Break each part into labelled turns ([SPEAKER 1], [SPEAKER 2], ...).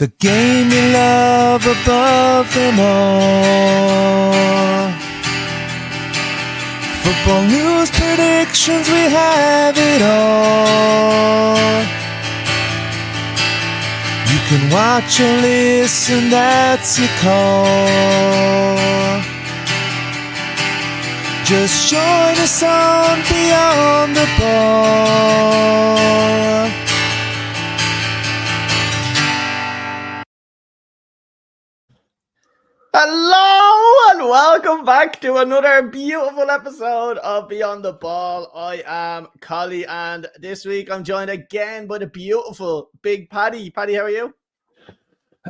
[SPEAKER 1] The game you love above them all. Football news, predictions, we have it all. You can watch or listen, that's your call. Just join us on Beyond the Ball.
[SPEAKER 2] Hello and welcome back to another beautiful episode of Beyond the Ball. I am Colly, and this week I'm joined again by the beautiful Big Paddy. Paddy, how are you?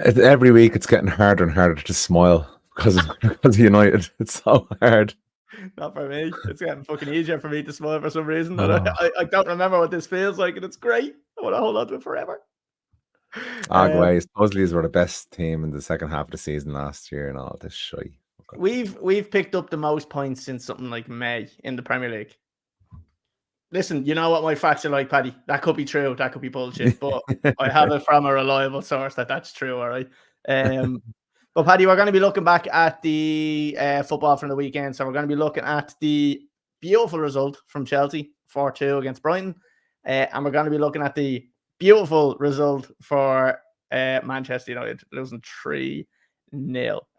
[SPEAKER 3] Every week it's getting harder and harder to smile because of United. It's so hard.
[SPEAKER 2] Not for me. It's getting fucking easier for me to smile for some reason. I don't remember what this feels like, and it's great. I want to hold on to it forever.
[SPEAKER 3] Supposedly were the best team in the second half of the season last year and all this shit.
[SPEAKER 2] We've picked up the most points since something like May in the Premier League. Listen, you know what my facts are like, Paddy. That could be true. That could be bullshit. But I have it from a reliable source that's true, all right? But, Paddy, we're going to be looking back at the football from the weekend. So we're going to be looking at the beautiful result from Chelsea, 4-2 against Brighton. And we're going to be looking at the beautiful result for Manchester United, losing 3-0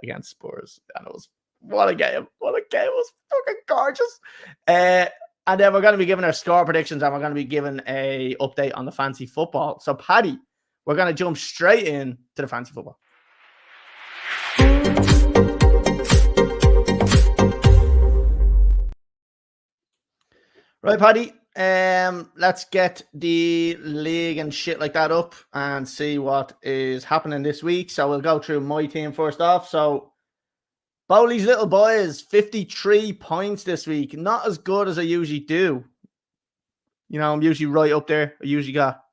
[SPEAKER 2] against Spurs. And it was, what a game. What a game. It was fucking gorgeous. And then we're going to be giving our score predictions, and we're going to be giving a update on the fantasy football. So, Paddy, we're going to jump straight in to the fantasy football. Right, Paddy. Let's get the league and shit like that up and see what is happening this week. So we'll go through my team first off. So Bowley's little boys, 53 points this week. Not as good as I usually do. You know, I'm usually right up there. I usually got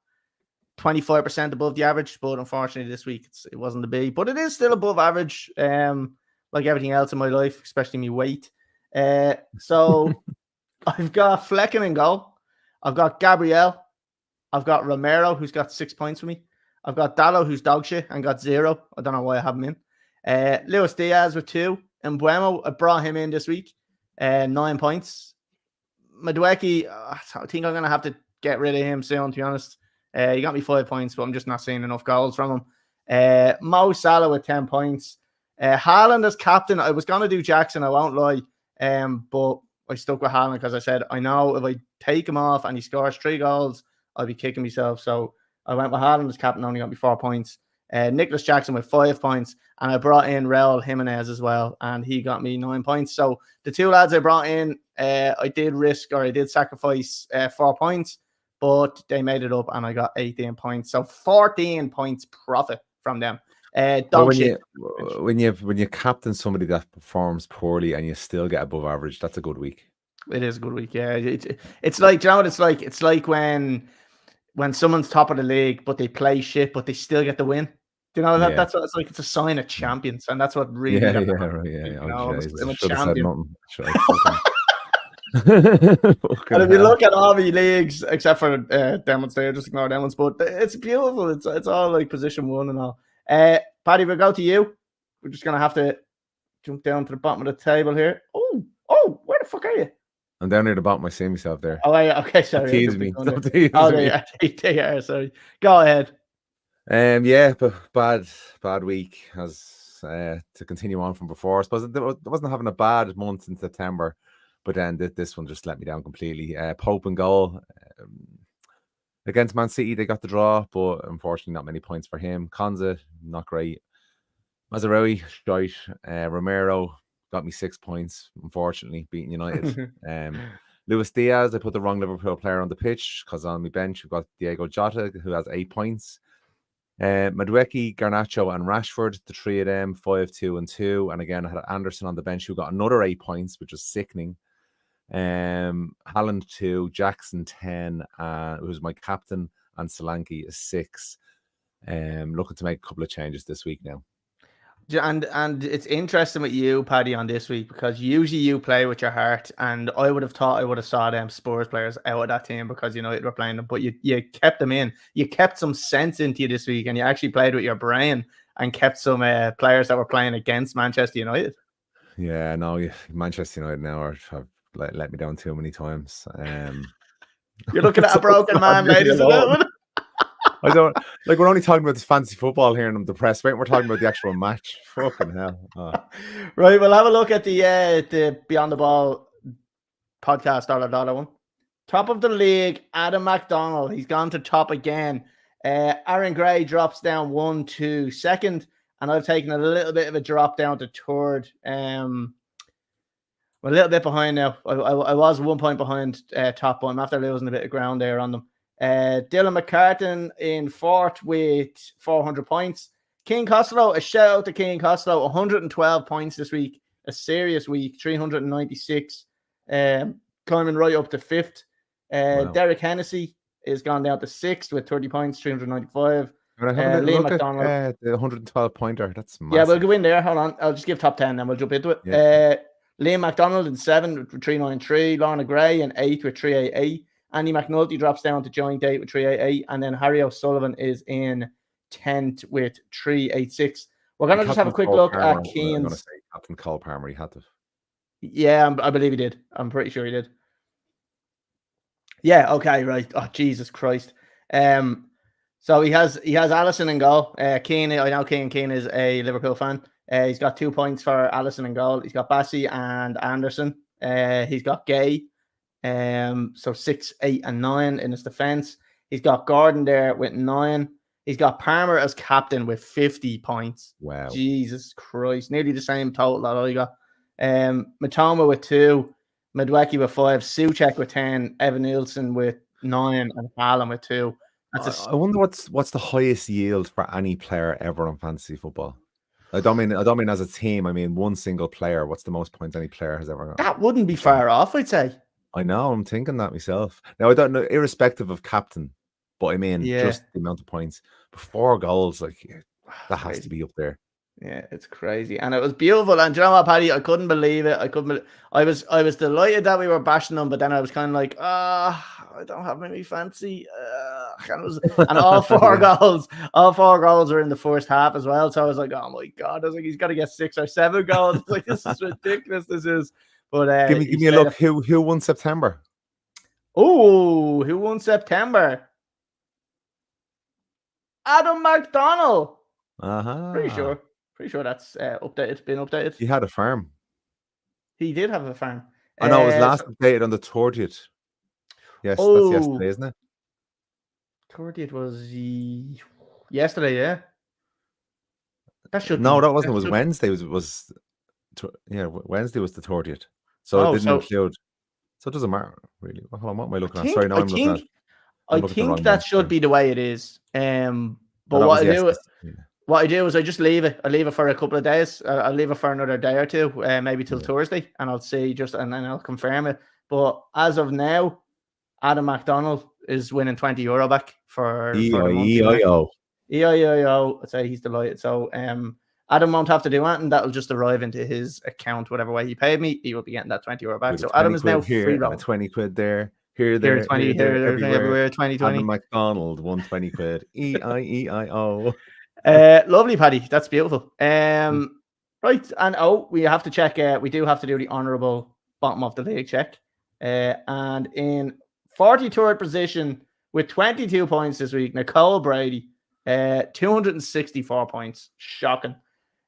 [SPEAKER 2] 25% above the average, but unfortunately this week it wasn't to be. But it is still above average, like everything else in my life, especially my weight. So I've got Flecken in goal. I've got Gabriel. I've got Romero, who's got 6 points for me. I've got Dallo, who's dog shit and got 0. I don't know why I have him in. Luis Diaz with 2. And Mbuemo, I brought him in this week. 9 points. Madueke, I think I'm going to have to get rid of him soon, to be honest. He got me 5 points, but I'm just not seeing enough goals from him. Mo Salah with 10 points. Haaland as captain. I was going to do Jackson, I won't lie. But I stuck with Haaland because I said, I know if I take him off and he scores 3 goals, I'll be kicking myself. So I went with Haaland as captain, only got me 4 points. Nicholas Jackson with 5 points. And I brought in Raul Jimenez as well, and he got me 9 points. So the 2 lads I brought in, I did sacrifice 4 points, but they made it up and I got 18 points. So 14 points profit from them.
[SPEAKER 3] When you captain somebody that performs poorly and you still get above average, that's a good week.
[SPEAKER 2] It is a good week, yeah. It's like, do you know what it's like? It's like when someone's top of the league, but they play shit, but they still get the win. Do you know that? Yeah. That's what it's like. It's a sign of champions, and that's what really.
[SPEAKER 3] Yeah.
[SPEAKER 2] I'm a champion.
[SPEAKER 3] And
[SPEAKER 2] if you look at all the leagues, except for them ones there, just ignore them ones. But it's beautiful. It's all like position 1 and all. Paddy, we'll go to you. We're just gonna have to jump down to the bottom of the table here. Oh, where the fuck are you?
[SPEAKER 3] I'm down near the bottom. I see myself there.
[SPEAKER 2] Oh, yeah. Okay, sorry.
[SPEAKER 3] Tease me.
[SPEAKER 2] Yeah, sorry. Go ahead.
[SPEAKER 3] But bad week as to continue on from before. I suppose I wasn't having a bad month in September, but then this one just let me down completely. Pope and goal against Man City, they got the draw, but unfortunately not many points for him. Konza, not great. Mazraoui, shite. Romero got me 6 points, unfortunately, beating United. Luis Diaz, I put the wrong Liverpool player on the pitch because on my bench we've got Diego Jota, who has 8 points. Madueke, Garnacho, and Rashford, the 3 of them, 5, 2, and 2. And again, I had Anderson on the bench who got another 8 points, which is sickening. Haaland 2, Jackson 10, who's my captain, and Solanke is 6. Looking to make a couple of changes this week now.
[SPEAKER 2] And it's interesting with you, Paddy, on this week because usually you play with your heart, and I would have thought I would have saw them Spurs players out of that team because United were playing them, but you kept them in. You kept some sense into you this week, and you actually played with your brain and kept some players that were playing against Manchester United.
[SPEAKER 3] Yeah, no, Manchester United now have let me down too many times.
[SPEAKER 2] You're looking at a broken man, ladies and gentlemen.
[SPEAKER 3] I don't like. We're only talking about this fancy football here, and I'm depressed. Wait, we're talking about the actual match. Fucking hell! Oh.
[SPEAKER 2] Right, we'll have a look at the Beyond the Ball podcast dollar one. Top of the league, Adam McDonald. He's gone to top again. Aaron Gray drops down 1 to second, and I've taken a little bit of a drop down to third. I'm a little bit behind now. I was 1 point behind top one after losing a bit of ground there on them. Dylan McCartan in fourth with 400 points. King Costello, a shout out to King Costello, 112 points this week. A serious week, 396. Climbing right up to fifth.
[SPEAKER 3] Wow.
[SPEAKER 2] Derek Hennessy is gone down to sixth with 30 points, 395.
[SPEAKER 3] Liam McDonald, the 112 pointer. That's massive.
[SPEAKER 2] Yeah, we'll go in there. Hold on. I'll just give top 10, then we'll jump into it.
[SPEAKER 3] Yeah.
[SPEAKER 2] Liam McDonald in seventh with 393. Lorna Gray in eighth with 388. Andy McNulty drops down to joint 8 with 388. And then Harry O'Sullivan is in 10th with 386. We're going to just have a quick look at Keane's.
[SPEAKER 3] I'm going to say Captain Cole Palmer. He had to.
[SPEAKER 2] Yeah, I believe he did. I'm pretty sure he did. Yeah, okay, right. Oh, Jesus Christ. So he has Alisson in goal. Keane, I know Keane is a Liverpool fan. He's got 2 points for Alisson in goal. He's got Bassey and Anderson. He's got Gay. So 6, 8, and 9 in his defense. He's got Gordon there with 9. He's got Palmer as captain with 50 points.
[SPEAKER 3] Wow.
[SPEAKER 2] Jesus Christ. Nearly the same total that I got. Matoma with 2. Medwecki with 5. Soucek with 10. Evan Nielsen with 9. And Haaland with 2.
[SPEAKER 3] I wonder what's the highest yield for any player ever on fantasy football. I don't mean as a team. I mean one single player. What's the most points any player has ever got?
[SPEAKER 2] That wouldn't be far off, I'd say.
[SPEAKER 3] I know. I'm thinking that myself. Now I don't know, irrespective of captain, but I mean just the amount of points. But 4 goals, like that has to be up there.
[SPEAKER 2] Yeah, it's crazy, and it was beautiful. And do you know what, Paddy? I couldn't believe it. I was delighted that we were bashing them, but then I was kind of like, I don't have any fancy. And all 4 goals, all 4 goals were in the first half as well. So I was like, oh my god! I was like, he's got to get 6 or 7 goals. Like this is ridiculous. This is. But
[SPEAKER 3] give me a look. Who won September?
[SPEAKER 2] Oh, who won September? Adam McDonald. Pretty sure that's updated. It's been updated.
[SPEAKER 3] He had a farm.
[SPEAKER 2] He did have a farm.
[SPEAKER 3] I know it was last updated on the 30th. Yes, that's yesterday, isn't it?
[SPEAKER 2] 30th was yesterday, yeah. That should
[SPEAKER 3] that wasn't. It was Wednesday. Wednesday was the 30th. So it didn't include. So it doesn't matter really. Hold on, what am I looking at? Sorry, now I'm looking at.
[SPEAKER 2] I think that should be the way it is. But what I do is I just leave it. I leave it for a couple of days. I'll leave it for another day or two, maybe till Thursday, and I'll see and then I'll confirm it. But as of now, Adam McDonald is winning €20 back for
[SPEAKER 3] EIO.
[SPEAKER 2] I'd say he's delighted. So Adam won't have to do anything. That'll just arrive into his account, whatever way he paid me. He will be getting that €20 back. So Adam is now free roll.
[SPEAKER 3] 20 quid there. Here, 20,
[SPEAKER 2] everywhere, 20.
[SPEAKER 3] Adam McDonald won 20 quid. EIO.
[SPEAKER 2] Lovely, Paddy. That's beautiful. Right, and we have to check. We do have to do the honourable bottom of the league check. And in 43rd position with 22 points this week, Nicole Brady, 264 points. Shocking.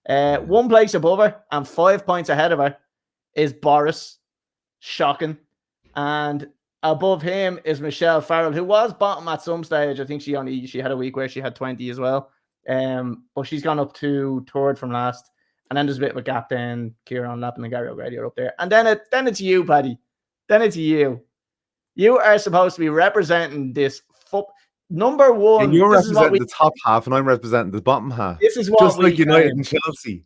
[SPEAKER 2] 1 place above her and 5 points ahead of her is Boris. Shocking. And above him is Michelle Farrell, who was bottom at some stage. I think she had a week where she had 20 as well. But she's gone up to third from last. And then there's a bit of a gap then. Kieran Lappin and Gary O'Grady are up there. And then it's you, Paddy. Then it's you. You are supposed to be representing this number one.
[SPEAKER 3] And you're representing the top half, and I'm representing the bottom half.
[SPEAKER 2] This is what
[SPEAKER 3] just like United and Chelsea.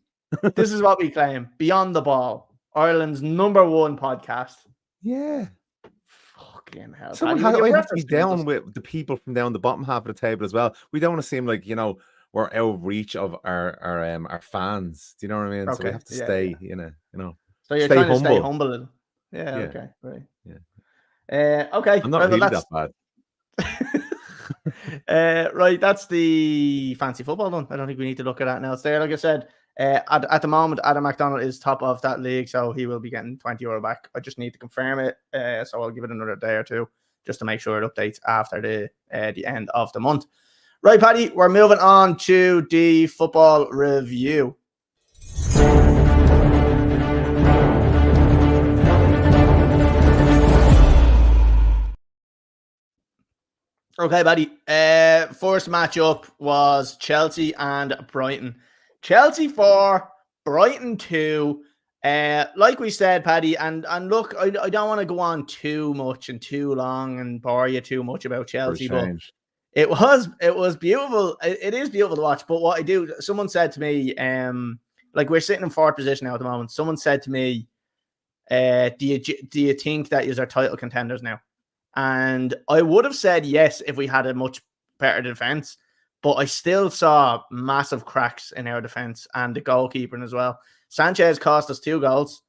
[SPEAKER 2] This is what we claim. Beyond the Ball, Ireland's number 1 podcast.
[SPEAKER 3] Yeah.
[SPEAKER 2] Fucking hell.
[SPEAKER 3] I have to be down with the people from down the bottom half of the table as well. We don't want to seem like, we're out of reach of our fans. Do you know what I mean? So we
[SPEAKER 2] Okay.
[SPEAKER 3] have to
[SPEAKER 2] Yeah.
[SPEAKER 3] stay,
[SPEAKER 2] Yeah.
[SPEAKER 3] you know,
[SPEAKER 2] So you're
[SPEAKER 3] stay
[SPEAKER 2] trying to stay
[SPEAKER 3] humble.
[SPEAKER 2] humble. Yeah.
[SPEAKER 3] Yeah,
[SPEAKER 2] Okay. Right.
[SPEAKER 3] yeah.
[SPEAKER 2] Okay.
[SPEAKER 3] I'm not
[SPEAKER 2] Right. Well,
[SPEAKER 3] really that
[SPEAKER 2] that's
[SPEAKER 3] bad.
[SPEAKER 2] right. That's the fancy football one. I don't think we need to look at that now. It's there. Like I said, at the moment, Adam McDonald is top of that league, so he will be getting €20 back. I just need to confirm it. So I'll give it another day or two just to make sure it updates after the end of the month. Right, Paddy, we're moving on to the football review. Okay, buddy. First matchup was Chelsea and Brighton. Chelsea 4, Brighton 2. Like we said, Paddy, and look, I don't want to go on too much and too long and bore you too much about Chelsea, but it was beautiful. It is beautiful to watch. But what I do, someone said to me, like we're sitting in fourth position now at the moment. Someone said to me, do you think that you're title contenders now? And I would have said yes if we had a much better defense, but I still saw massive cracks in our defense and the goalkeeping as well. Sanchez cost us 2 goals.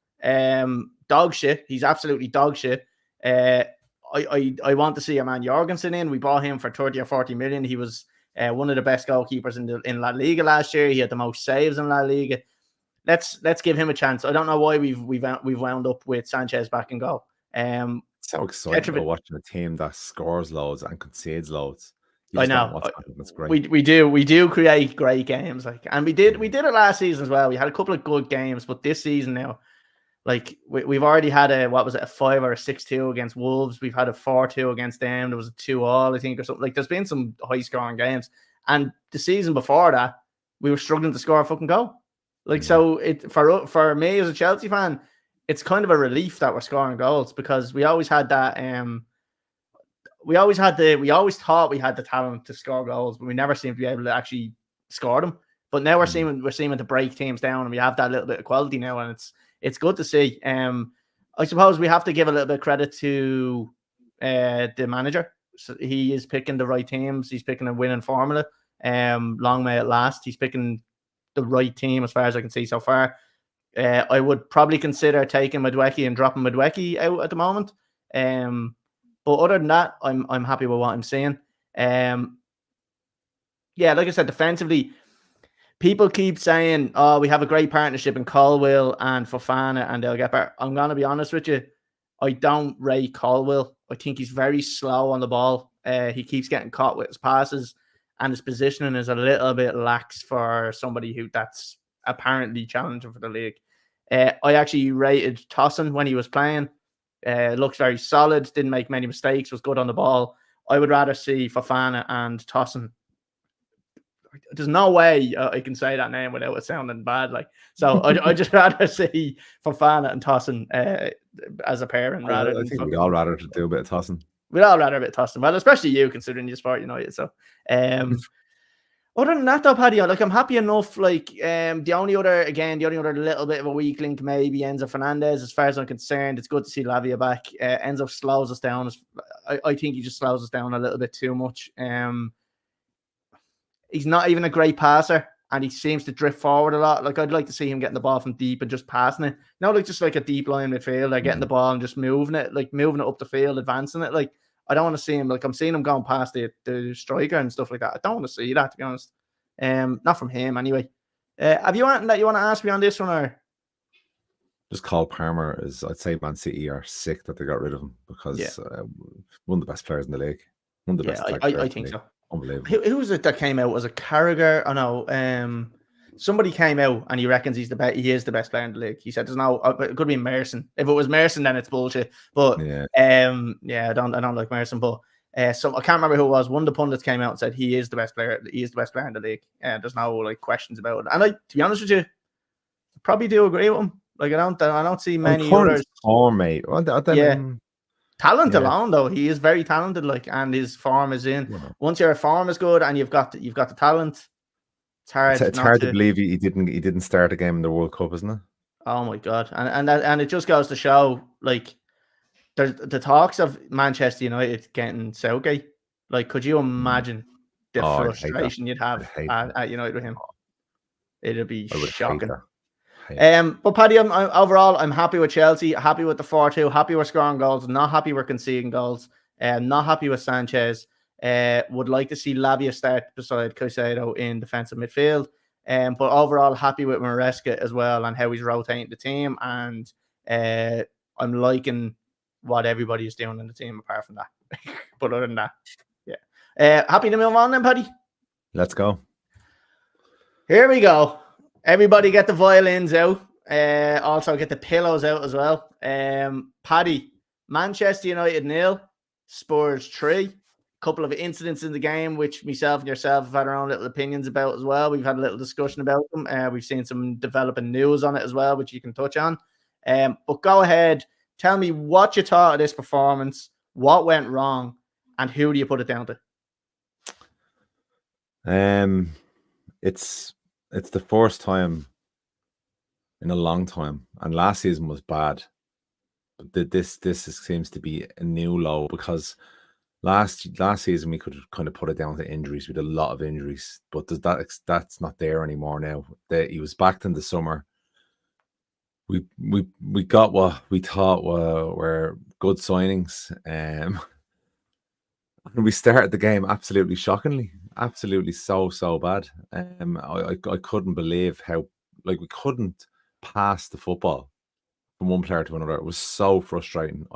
[SPEAKER 2] Dog shit. He's absolutely dog shit. I want to see a man Jorgensen in. We bought him for 30 or 40 million. He was one of the best goalkeepers in La Liga last year. He had the most saves in La Liga. Let's give him a chance. I don't know why we've wound up with Sanchez back in goal.
[SPEAKER 3] So excited about watching a team that scores loads and concedes loads.
[SPEAKER 2] I know.
[SPEAKER 3] That's great.
[SPEAKER 2] We do create great games, like, and we did it last season as well. We had a couple of good games, but this season now, like we've already had a 5 or a 6-2 against Wolves. We've had a 4-2 against them. There was a 2-2, I think, or something. Like there's been some high scoring games, and the season before that, we were struggling to score a fucking goal. Like so, it for me as a Chelsea fan, it's kind of a relief that we're scoring goals because we always had that. We always thought we had the talent to score goals, but we never seemed to be able to actually score them. But now we're seeming to break teams down, and we have that little bit of quality now, and it's good to see. I suppose we have to give a little bit of credit to the manager. So he is picking the right teams. He's picking a winning formula. Long may it last. He's picking the right team as far as I can see so far. I would probably consider taking Madueke and dropping Madueke out at the moment. But other than that, I'm happy with what I'm seeing. Yeah, like I said, defensively, people keep saying, "Oh, we have a great partnership in Colwill and Fofana, and they'll get better." I'm gonna be honest with you. I don't rate Colwill. I think he's very slow on the ball. He keeps getting caught with his passes, and his positioning is a little bit lax for somebody that's apparently challenging for the league. I actually rated Tossin when he was playing. Looks very solid, didn't make many mistakes, was good on the ball. I would rather see Fofana and Tossin. There's no way I can say that name without it sounding bad. Like, so I just rather see Fofana and Tossin as a pairing rather than.
[SPEAKER 3] I think we'd all rather do a bit of Tossin.
[SPEAKER 2] We'd all rather a bit of Tossin, well, especially you considering you support United. So, other than that, though, Paddy, like I'm happy enough. Like, the only other little bit of a weak link maybe Enzo Fernandez. As far as I'm concerned, it's good to see Lavia back. Enzo slows us down. I think he just slows us down a little bit too much. He's not even a great passer, and he seems to drift forward a lot. Like I'd like to see him getting the ball from deep and just passing it. No, like just like a deep line midfield, like getting the ball and just moving it up the field, advancing it. Like I don't want to see him. Like I'm seeing him going past the striker and stuff like that. I don't want to see that, to be honest. Not from him anyway. Have you anything that you want to ask me on this one, or?
[SPEAKER 3] Just Cole Palmer is, I'd say Man City are sick that they got rid of him because one of the best players in the league. One of the best.
[SPEAKER 2] I think so.
[SPEAKER 3] Unbelievable.
[SPEAKER 2] Who was it that came out? Was it Carragher? Oh no. Somebody came out and he reckons he's he is the best player in the league. He said there's no. It could be Merson. If it was Merson, then it's bullshit. But I don't like Merson. But I can't remember who it was. One of the pundits came out and said he is the best player. He is the best player in the league. There's no like questions about it. And to be honest with you, I probably do agree with him. Like I don't see many others.
[SPEAKER 3] Form, mate.
[SPEAKER 2] Talent alone, though, he is very talented. Like, and his form is in. Yeah. Once your form is good and you've got the talent, it's hard.
[SPEAKER 3] It's hard to believe he didn't start a game in the World Cup, isn't it?
[SPEAKER 2] Oh my god! And it just goes to show, like, there's the talks of Manchester United getting Southgate. Like, could you imagine the
[SPEAKER 3] I'd hate that.
[SPEAKER 2] frustration you'd have
[SPEAKER 3] hate that.
[SPEAKER 2] at United with him. It'd be
[SPEAKER 3] I would hate
[SPEAKER 2] shocking.
[SPEAKER 3] that. Hate
[SPEAKER 2] But Paddy, overall, I'm happy with Chelsea, happy with the 4-2, happy we're scoring goals, not happy we're conceding goals, not happy with Sanchez. Would like to see Lavia start beside Caicedo in defensive midfield. But overall, happy with Maresca as well and how he's rotating the team. And I'm liking what everybody is doing in the team apart from that. But other than that, yeah. Happy to move on then, Paddy?
[SPEAKER 3] Let's go.
[SPEAKER 2] Here we go. Everybody get the violins out. Also get the pillows out as well. Paddy, Manchester United 0, Spurs 3. Couple of incidents in the game, which myself and yourself have had our own little opinions about as well. We've had a little discussion about them. We've seen some developing news on it as well, which you can touch on. But go ahead. Tell me what you thought of this performance, what went wrong, and who do you put it down to?
[SPEAKER 3] It's the first time in a long time, and last season was bad. But this seems to be a new low because last season we could kind of put it down to injuries. We had a lot of injuries, but that's not there anymore now. He was back in the summer. We got what we thought were good signings. And we started the game absolutely shockingly, absolutely so bad. I couldn't believe how we couldn't pass the football from one player to another. It was so frustrating.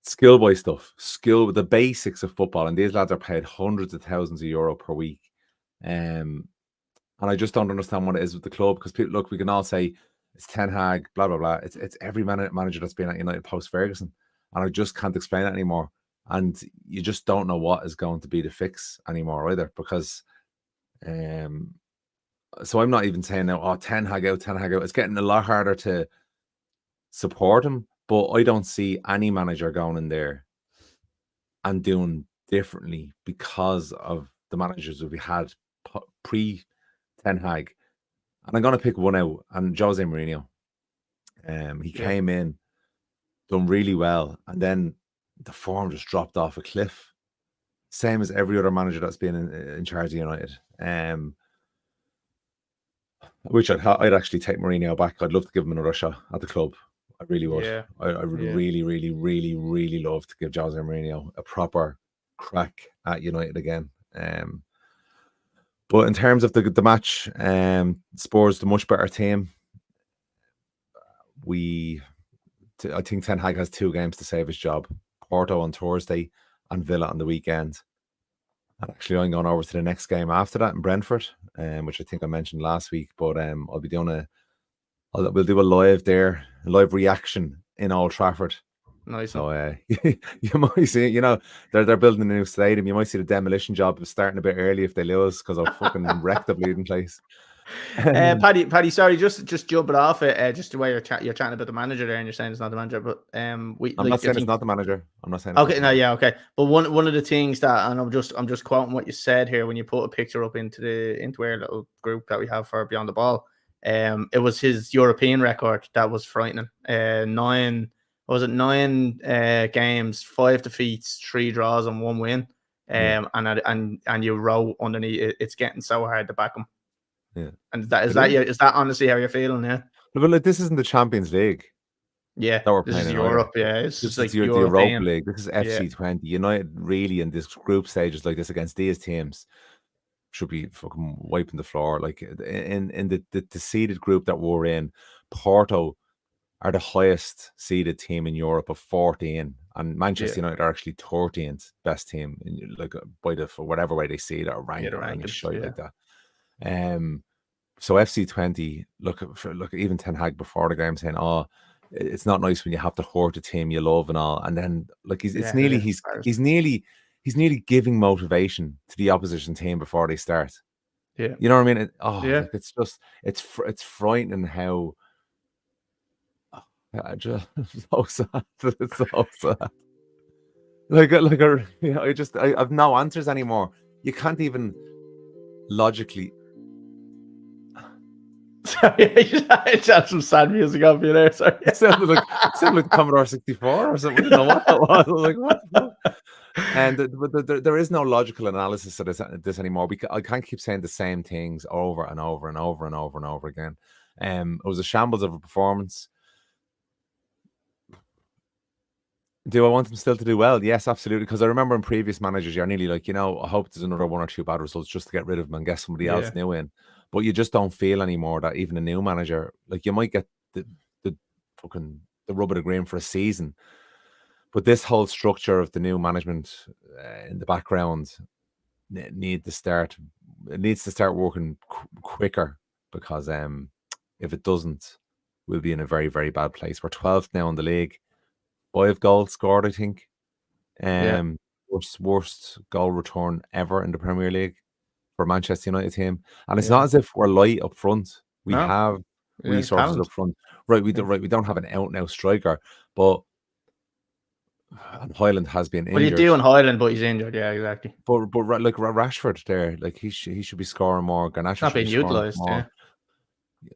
[SPEAKER 3] Skill boy stuff, the basics of football, and these lads are paid hundreds of thousands of euro per week. And I just don't understand what it is with the club, because people, look, we can all say it's Ten Hag, blah blah blah. It's every manager that's been at United post Ferguson, and I just can't explain it anymore. And you just don't know what is going to be the fix anymore either, because so I'm not even saying now, Ten Hag out. It's getting a lot harder to support him, but I don't see any manager going in there and doing differently because of the managers that we had pre Ten Hag. And I'm going to pick one out, and Jose Mourinho. He came in, done really well, and then the form just dropped off a cliff. Same as every other manager that's been in charge of United. Which I'd actually take Mourinho back. I'd love to give him another shot at the club. I really would.
[SPEAKER 2] Yeah.
[SPEAKER 3] I would really love to give Jose Mourinho a proper crack at United again. But in terms of the match, Spurs the much better team. I think Ten Hag has 2 games to save his job: Porto on Thursday and Villa on the weekend. And actually, I'm going over to the next game after that in Brentford, which I think I mentioned last week. But I'll be doing we'll do a live reaction in Old Trafford.
[SPEAKER 2] Nice.
[SPEAKER 3] So you might see, they're building a new stadium. You might see the demolition job starting a bit early if they lose, because I'll fucking wreck the bleeding place.
[SPEAKER 2] Paddy, sorry, just jump it off it. Just the way you're chatting about the manager there, and you're saying it's not the manager, but
[SPEAKER 3] I'm not saying it's not the manager. I'm not saying.
[SPEAKER 2] Okay, no, yeah, okay. But one of the things that, and I'm just quoting what you said here when you put a picture up into our little group that we have for Beyond the Ball. It was his European record that was frightening. 9 games, 5 defeats, 3 draws, and 1 win. And you wrote underneath, it's getting so hard to back him.
[SPEAKER 3] Yeah.
[SPEAKER 2] And is that honestly how you're feeling? Yeah.
[SPEAKER 3] But this isn't the Champions League.
[SPEAKER 2] Yeah.
[SPEAKER 3] That we're
[SPEAKER 2] this
[SPEAKER 3] playing
[SPEAKER 2] is
[SPEAKER 3] in
[SPEAKER 2] Europe.
[SPEAKER 3] either.
[SPEAKER 2] Yeah. It's
[SPEAKER 3] this
[SPEAKER 2] just
[SPEAKER 3] is
[SPEAKER 2] like
[SPEAKER 3] the Europa League. This is FC20. United really in this group stages like this against these teams should be fucking wiping the floor. Like in the seeded group that we're in, Porto are the highest seeded team in Europe of 14, and Manchester United are actually 13th best team in, for whatever way they see it or rank or any shit like that. So FC20, look even Ten Hag before the game saying, it's not nice when you have to hurt a team you love and all, and then he's nearly giving motivation to the opposition team before they start.
[SPEAKER 2] Yeah,
[SPEAKER 3] you know what I mean? It's just it's frightening how. Just so sad. It's so sad. I have no answers anymore. You can't even logically.
[SPEAKER 2] Sorry, I just had some sad music up you there. Sorry,
[SPEAKER 3] it sounded like Commodore 64 or something. I don't know what that was. I was like, what the fuck? And there is no logical analysis of this anymore. I can't keep saying the same things over and over and over and over and over again. It was a shambles of a performance. Do I want them still to do well? Yes, absolutely. Because I remember in previous managers, you're nearly like, I hope there's another 1 or 2 bad results just to get rid of them and get somebody else new in. But you just don't feel anymore that even a new manager, like you might get the fucking the rub of the green for a season. But this whole structure of the new management in the background needs to start working quicker, because if it doesn't, we'll be in a very, very bad place. We're 12th now in the league. 5 goals scored, I think. Worst goal return ever in the Premier League for Manchester United team. And it's not as if we're light up front. We have resources
[SPEAKER 2] talent
[SPEAKER 3] up front. Right, we don't have an out-and-out striker, but Hoyland has been injured.
[SPEAKER 2] Well, you do in Hoyland, but he's injured. Yeah, exactly.
[SPEAKER 3] But like Rashford there, like he should be scoring more. Garnacho
[SPEAKER 2] not being utilised. Yeah.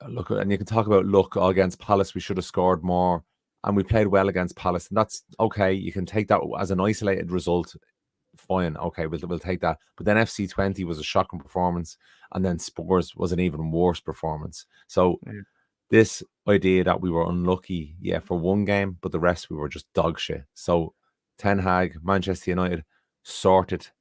[SPEAKER 3] Look, and you can talk about luck against Palace. We should have scored more, and we played well against Palace, and that's okay. You can take that as an isolated result. Fine, okay, we'll take that. But then FC20 was a shocking performance, and then Spurs was an even worse performance. So this idea that we were unlucky, for one game, but the rest we were just dog shit. So Ten Hag, Manchester United, sort it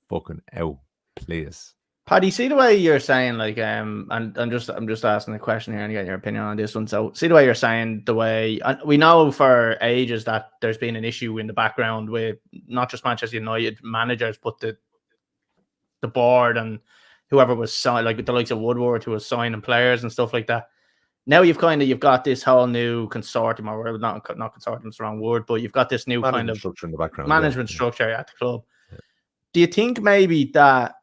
[SPEAKER 3] fucking out, please.
[SPEAKER 2] Paddy, see the way you're saying, like, and I'm just asking the question here and getting your opinion on this one. So see the way you're saying, the way we know for ages that there's been an issue in the background with not just Manchester United managers, but the board and whoever was signed, like the likes of Woodward, who was signing players and stuff like that. Now you've got this whole new consortium, or not consortium, it's the wrong word, but you've got this new
[SPEAKER 3] management
[SPEAKER 2] kind of
[SPEAKER 3] structure in the background,
[SPEAKER 2] management structure at the club. Do you think maybe that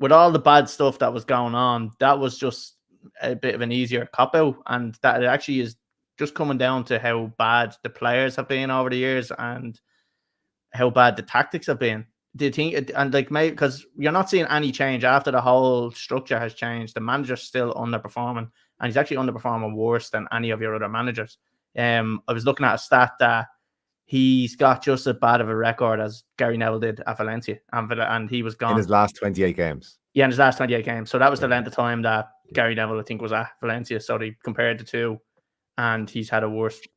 [SPEAKER 2] with all the bad stuff that was going on, that was just a bit of an easier cop-out, and that it actually is just coming down to how bad the players have been over the years and how bad the tactics have been? Do you think, and like, maybe because you're not seeing any change after the whole structure has changed, the manager's still underperforming, and he's actually underperforming worse than any of your other managers. I was looking at a stat that he's got just as bad of a record as Gary Neville did at Valencia, and he was gone
[SPEAKER 3] in his last 28 games.
[SPEAKER 2] Yeah, in his last 28 games. So that was the length of time that Gary Neville, I think, was at Valencia. So they compared the two, and he's had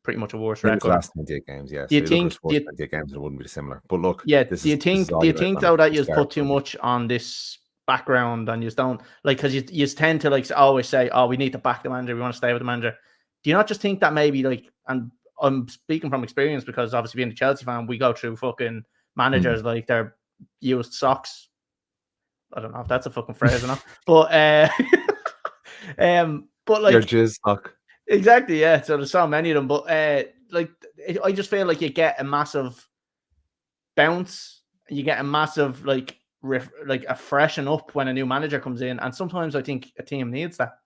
[SPEAKER 2] pretty much a worse record.
[SPEAKER 3] In his last 28 games, yeah.
[SPEAKER 2] Do you think
[SPEAKER 3] 28 games, it wouldn't be similar? But look,
[SPEAKER 2] do you think though that you put too much on this background, and you don't like, because you tend to like always say, "Oh, we need to back the manager. We want to stay with the manager." Do you not just think that maybe, like, and I'm speaking from experience because obviously being a Chelsea fan, we go through fucking managers like they're used socks. I don't know if that's a fucking phrase or not, but like
[SPEAKER 3] your jizz sock.
[SPEAKER 2] Exactly, yeah. So there's so many of them, but like I just feel like you get a massive bounce, you get a massive like a freshen up when a new manager comes in, and sometimes I think a team needs that.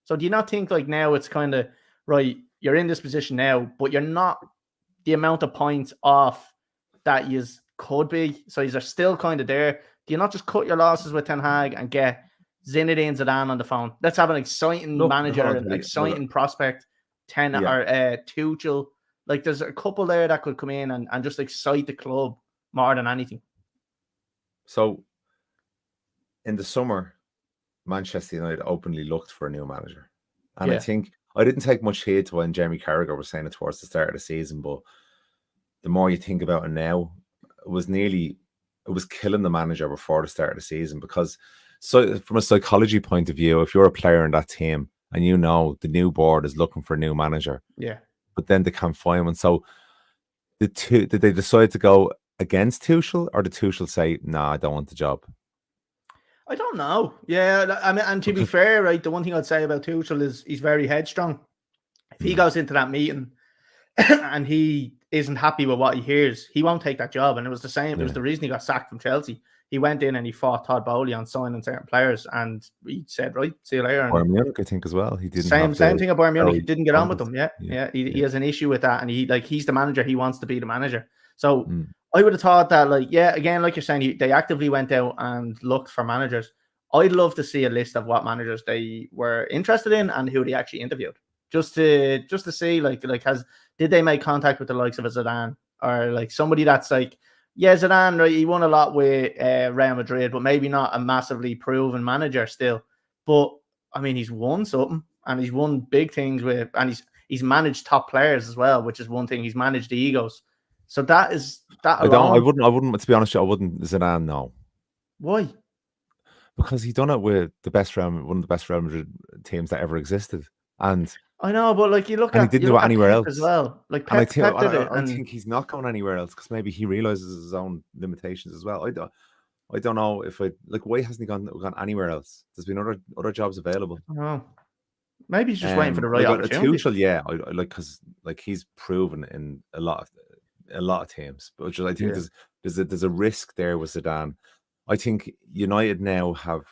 [SPEAKER 2] So do you not think like now it's kind of right? You're in this position now, but you're not the amount of points off that you could be. So you're still kind of there. Do you not just cut your losses with Ten Hag and get Zinedine Zidane on the phone? Let's have an exciting manager, an exciting prospect, or Tuchel. Like, there's a couple there that could come in and just excite the club more than anything.
[SPEAKER 3] So, in the summer, Manchester United openly looked for a new manager. And I think I didn't take much heed to when Jamie Carragher was saying it towards the start of the season, but the more you think about it now, it was killing the manager before the start of the season, because from a psychology point of view, if you're a player in that team and you know the new board is looking for a new manager, but then they can't find one. So did they decide to go against Tuchel, or did Tuchel say, "Nah, I don't want the job"?
[SPEAKER 2] I don't know. Yeah, I mean, and to be fair, right, the one thing I'd say about Tuchel is he's very headstrong. If he goes into that meeting and he isn't happy with what he hears, he won't take that job. And it was the same. It was the reason he got sacked from Chelsea. He went in and he fought Todd Bowley on signing certain players, and he said, "Right, see you later." And
[SPEAKER 3] Bayern Munich, I think, as well. He didn't.
[SPEAKER 2] Same thing at Bayern Munich. He didn't get on with them. He has an issue with that, and he's the manager. He wants to be the manager. So I would have thought that, like, again, like you're saying, they actively went out and looked for managers. I'd love to see a list of what managers they were interested in and who they actually interviewed, just to see, like did they make contact with the likes of a Zidane, or like somebody that's like Yeah, Zidane, right? He won a lot with Real Madrid, but maybe not a massively proven manager still. But I mean, he's won something, and he's won big things and he's managed top players as well, which is one thing. He's managed the egos, so that
[SPEAKER 3] I
[SPEAKER 2] alone.
[SPEAKER 3] wouldn't. To be honest, I wouldn't Zidane. No,
[SPEAKER 2] Why?
[SPEAKER 3] because he done it with one of the best Real Madrid teams that ever existed, and
[SPEAKER 2] I know, but like
[SPEAKER 3] he didn't
[SPEAKER 2] you
[SPEAKER 3] do
[SPEAKER 2] look
[SPEAKER 3] it
[SPEAKER 2] at
[SPEAKER 3] anywhere
[SPEAKER 2] Pep as
[SPEAKER 3] else.
[SPEAKER 2] well. Like
[SPEAKER 3] And
[SPEAKER 2] Pep did it,
[SPEAKER 3] I
[SPEAKER 2] and
[SPEAKER 3] think he's not going anywhere else because maybe he realizes his own limitations as well. I don't know if why hasn't he gone anywhere else? There's been other jobs available.
[SPEAKER 2] oh, maybe he's just waiting for the right
[SPEAKER 3] Like a
[SPEAKER 2] opportunity.
[SPEAKER 3] Tuchel, yeah, I like because like he's proven in a lot of teams, but I think there's a risk there with Zidane. I think United now have.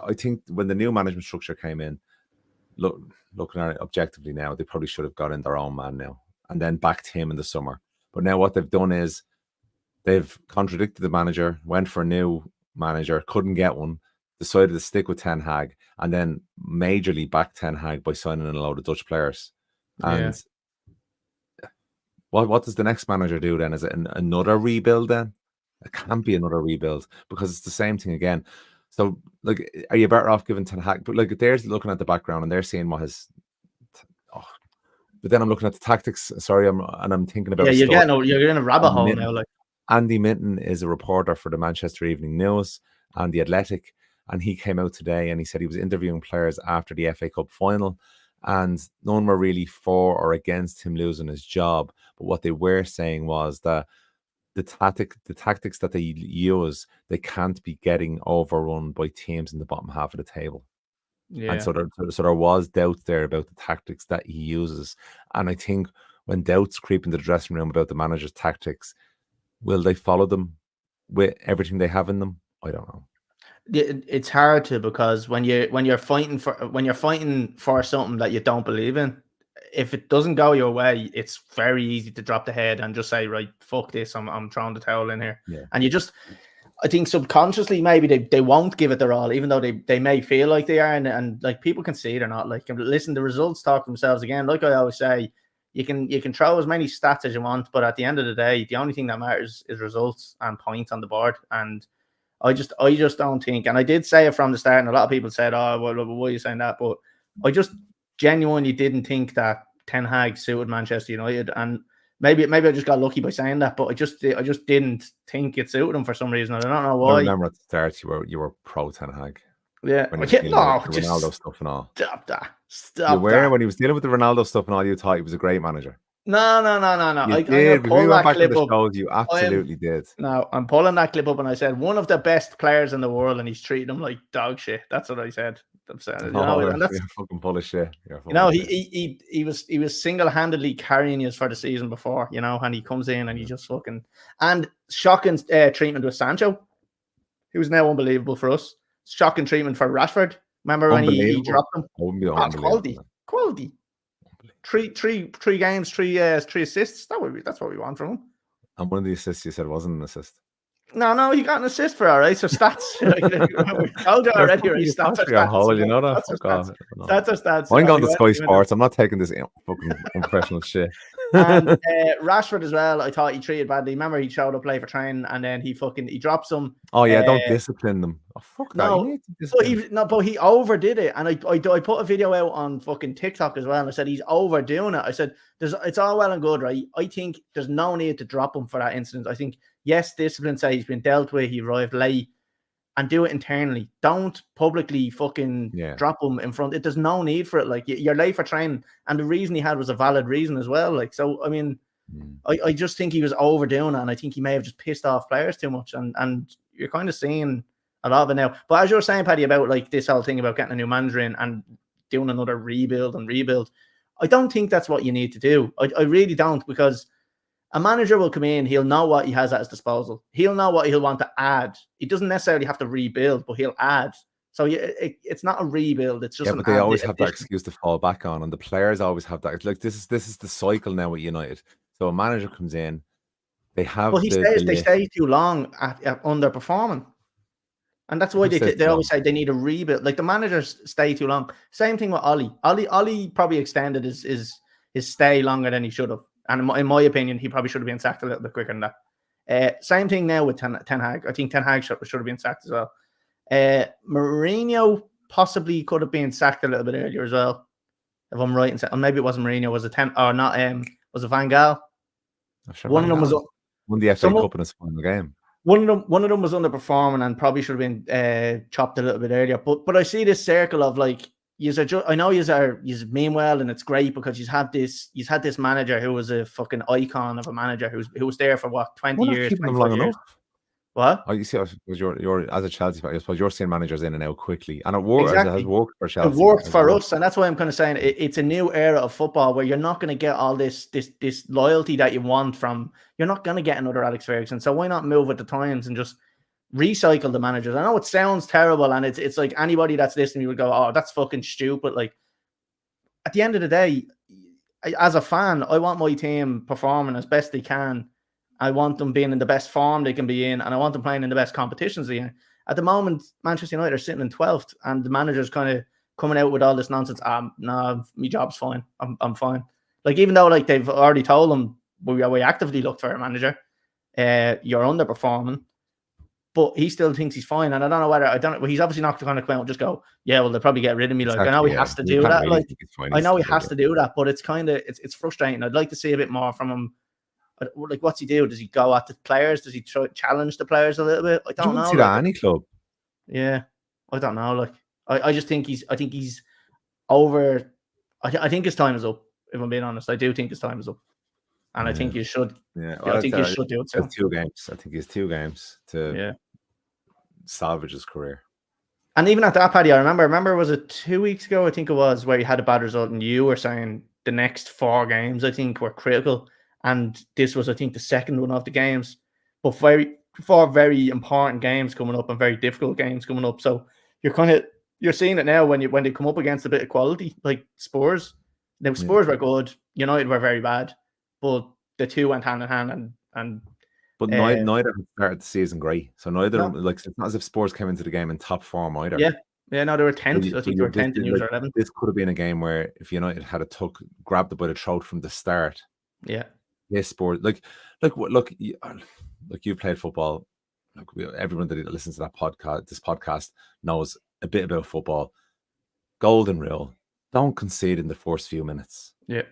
[SPEAKER 3] I think when the new management structure came in, looking at it objectively now, they probably should have got in their own man now and then backed him in the summer. But now what they've done is they've contradicted the manager, went for a new manager, couldn't get one, decided to stick with Ten Hag, and then majorly backed Ten Hag by signing in a load of Dutch players. And what does the next manager do then? Is it another rebuild then? It can't be another rebuild because it's the same thing again. So, like, are you better off giving Ten Hag? But like, they're looking at the background and they're seeing what has. Oh, but then I'm looking at the tactics. Sorry, I'm thinking about.
[SPEAKER 2] Yeah,
[SPEAKER 3] the story.
[SPEAKER 2] you're in a rabbit hole now. Like
[SPEAKER 3] Andy Minton is a reporter for the Manchester Evening News and the Athletic, and he came out today and he said he was interviewing players after the FA Cup final, and none were really for or against him losing his job. But what they were saying was that the tactics that they use, they can't be getting overrun by teams in the bottom half of the table.
[SPEAKER 2] yeah,
[SPEAKER 3] And so there was doubts there about the tactics that he uses. And I think when doubts creep into the dressing room about the manager's tactics, will they follow them with everything they have in them? I don't know.
[SPEAKER 2] it's hard to, because when you're fighting for something that you don't believe in, if it doesn't go your way, it's very easy to drop the head and just say, right, fuck this, I'm throwing the towel in here.
[SPEAKER 3] Yeah.
[SPEAKER 2] And I think subconsciously maybe they won't give it their all, even though they may feel like they are, and like people can see they're not. Like, listen, the results talk for themselves again. Like I always say, you can throw as many stats as you want, but at the end of the day, the only thing that matters is results and points on the board. And I just don't think, and I did say it from the start, and a lot of people said, "Oh, well, why are you saying that?" But I just genuinely didn't think that Ten Hag suited Manchester United, and maybe I just got lucky by saying that, but I just didn't think it suited him for some reason. I don't know why.
[SPEAKER 3] I remember at the start you were pro Ten Hag.
[SPEAKER 2] Yeah,
[SPEAKER 3] when he was dealing with the Ronaldo stuff and all.
[SPEAKER 2] Stop that.
[SPEAKER 3] When he was dealing with the Ronaldo stuff and all, you thought he was a great manager.
[SPEAKER 2] No.
[SPEAKER 3] You did. When we went back to the shows, you absolutely did.
[SPEAKER 2] No, I'm pulling that clip up, and I said one of the best players in the world, and he's treating him like dog shit. That's what I said. And that's
[SPEAKER 3] you're fucking full of shit.
[SPEAKER 2] He was single-handedly carrying us for the season before, and he comes in and he just fucking, and shocking treatment with Sancho, who was now unbelievable for us. Shocking treatment for Rashford. Remember when he dropped him? Quality. Three games, three assists. That's what we want from him.
[SPEAKER 3] And one of the assists you said wasn't an assist.
[SPEAKER 2] No, he got an assist for all right. So stats. We told you already, right? Stats are stats.
[SPEAKER 3] Hole, you know that?
[SPEAKER 2] Stats are stats.
[SPEAKER 3] I'm going to Sky Sports. I'm not taking this fucking unprofessional shit.
[SPEAKER 2] And Rashford as well, I thought he treated badly. Remember, he showed up late for training, and then he drops them.
[SPEAKER 3] Oh yeah, don't discipline them. Oh fuck that.
[SPEAKER 2] But he overdid it, and I put a video out on fucking TikTok as well, and I said he's overdoing it. I said it's all well and good, right? I think there's no need to drop him for that incident. I think yes, discipline say he's been dealt with. He arrived late. And do it internally. Don't publicly fucking drop him in front. There's no need for it. Like, you're late for training, and the reason he had was a valid reason as well. Like, so I mean, I just think he was overdoing it, and I think he may have just pissed off players too much. And you're kind of seeing a lot of it now. But as you were saying, Paddy, about like this whole thing about getting a new manager in and doing another rebuild, I don't think that's what you need to do. I really don't, because a manager will come in, he'll know what he has at his disposal. He'll know what he'll want to add. He doesn't necessarily have to rebuild, but he'll add. So it's not a rebuild. It's just
[SPEAKER 3] but they always have that excuse to fall back on, and the players always have that. Like this is the cycle now with United. So a manager comes in, they have. Well,
[SPEAKER 2] they stay too long at underperforming, and that's why they always say they need a rebuild. Like, the managers stay too long. Same thing with Ollie. Ollie probably extended his stay longer than he should have. And in my opinion, he probably should have been sacked a little bit quicker than that. Same thing now with Ten Hag. I think Ten Hag should have been sacked as well. Mourinho possibly could have been sacked a little bit earlier as well, if I'm right in saying. Or maybe it wasn't Mourinho. Was it was it Van Gaal?
[SPEAKER 3] Sure
[SPEAKER 2] One of them was
[SPEAKER 3] won the FA Cup in his final game.
[SPEAKER 2] One of them was underperforming and probably should have been chopped a little bit earlier. But I see this circle of like, I know you mean well, and it's great because you had this manager who was a fucking icon of a manager who was there for what 20 years.
[SPEAKER 3] Keeping them long enough.
[SPEAKER 2] What?
[SPEAKER 3] Oh, you see, you're as a Chelsea fan, I suppose you're seeing managers in and out quickly, and it works.
[SPEAKER 2] Exactly.
[SPEAKER 3] It has worked for Chelsea.
[SPEAKER 2] It worked for us, and that's why I'm kind of saying it's a new era of football where you're not going to get all this loyalty that you want from. You're not going to get another Alex Ferguson, so why not move with the times and just recycle the managers? I know it sounds terrible, and it's like anybody that's listening would go, "Oh, that's fucking stupid." Like at the end of the day, as a fan, I want my team performing as best they can. I want them being in the best form they can be in, and I want them playing in the best competitions they can. At the moment, Manchester United are sitting in 12th, and the manager's kind of coming out with all this nonsense. No, my job's fine. I'm fine. Like, even though like they've already told him we actively looked for a manager, you're underperforming, but he still thinks he's fine. And I don't know. He's obviously not going to come out and just go, yeah, well, they'll probably get rid of me. Like, I know he has to do that. Really, like, I know he has to do that, but it's kind of it's frustrating. I'd like to see a bit more from him. Like, what's he do? Does he go at the players? Does he try challenge the players a little bit? I don't know.
[SPEAKER 3] See that any club?
[SPEAKER 2] Yeah, I don't know. Like, I just think he's over. I think his time is up. If I'm being honest, I do think his time is up, and I think you should.
[SPEAKER 3] Yeah,
[SPEAKER 2] I think you should do it.
[SPEAKER 3] 2 games. I think he's 2 games to salvage his career.
[SPEAKER 2] And even at that, Paddy, I remember was it 2 weeks ago? I think it was, where you had a bad result, and you were saying the next 4 games, I think, were critical. And this was, I think, the second one of the games, but 4 very important games coming up and very difficult games coming up. So you're seeing it now when they come up against a bit of quality, like Spurs. Now Spurs were good, United were very bad, but the two went hand in hand.
[SPEAKER 3] But neither started the season great. So neither, like, it's not as if Spurs came into the game in top form either.
[SPEAKER 2] Yeah, no, they were 10th. I think they were 10th and you were 11th.
[SPEAKER 3] This could have been a game where if United had grabbed it by the throat from the start.
[SPEAKER 2] Yeah.
[SPEAKER 3] Yes, sport. Look, you've played football. Like, everyone that listens to this podcast knows a bit about football. Golden rule: don't concede in the first few minutes.
[SPEAKER 2] Yeah,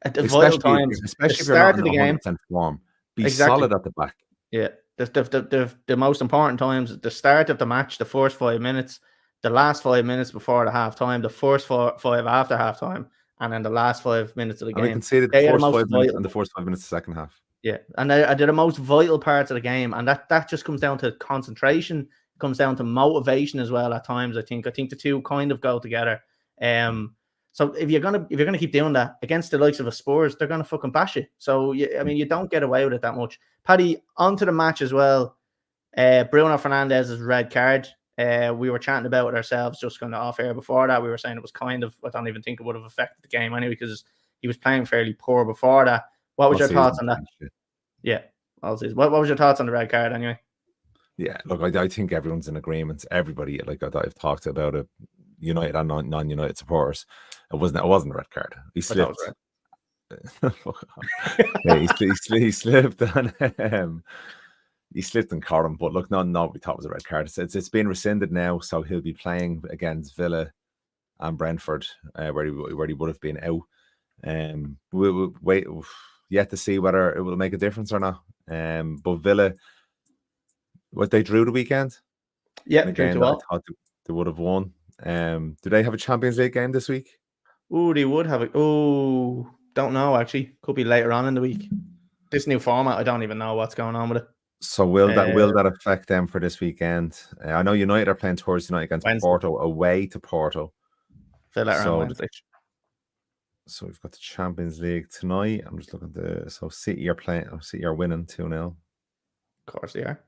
[SPEAKER 2] at the vital times,
[SPEAKER 3] especially if you're not in the game form. Be solid at the back.
[SPEAKER 2] Yeah, the most important times: the start of the match, the first 5 minutes, the last 5 minutes before the half time, the first 5 after half time. And then the last 5 minutes of the game.
[SPEAKER 3] We conceded the first 5 minutes and the first 5 minutes of the second half.
[SPEAKER 2] Yeah, and they're the most vital parts of the game. And that just comes down to concentration, comes down to motivation as well at times, I think. I think the two kind of go together. So if you're gonna keep doing that against the likes of a Spurs, they're gonna fucking bash you. So you don't get away with it that much. Paddy, onto the match as well. Bruno Fernandes's red card. We were chatting about it ourselves just kind of off air before that. We were saying it was kind of, I don't even think it would have affected the game anyway, because he was playing fairly poor before that. What was your thoughts on that? Yeah, what was your thoughts on the red card anyway?
[SPEAKER 3] Yeah, look, I think everyone's in agreement. Everybody, like I've talked about it, United and non-United supporters, it wasn't a red card. He slipped. He slipped and he slipped and caught him, but look, nobody thought it was a red card. It's been rescinded now, so he'll be playing against Villa and Brentford, where he would have been out. We'll wait yet to see whether it will make a difference or not. But Villa, they drew the weekend.
[SPEAKER 2] Yeah,
[SPEAKER 3] again, I thought they would have won. Do they have a Champions League game this week?
[SPEAKER 2] Oh, they would have it. Oh, don't know actually. Could be later on in the week. This new format, I don't even know what's going on with it.
[SPEAKER 3] So will that affect them for this weekend? I know United are playing Thursday night against Porto, away to Porto.
[SPEAKER 2] Feel that around Wednesday.
[SPEAKER 3] So we've got the Champions League tonight. I'm just looking at so City are playing. City are winning 2-0.
[SPEAKER 2] Of course they are.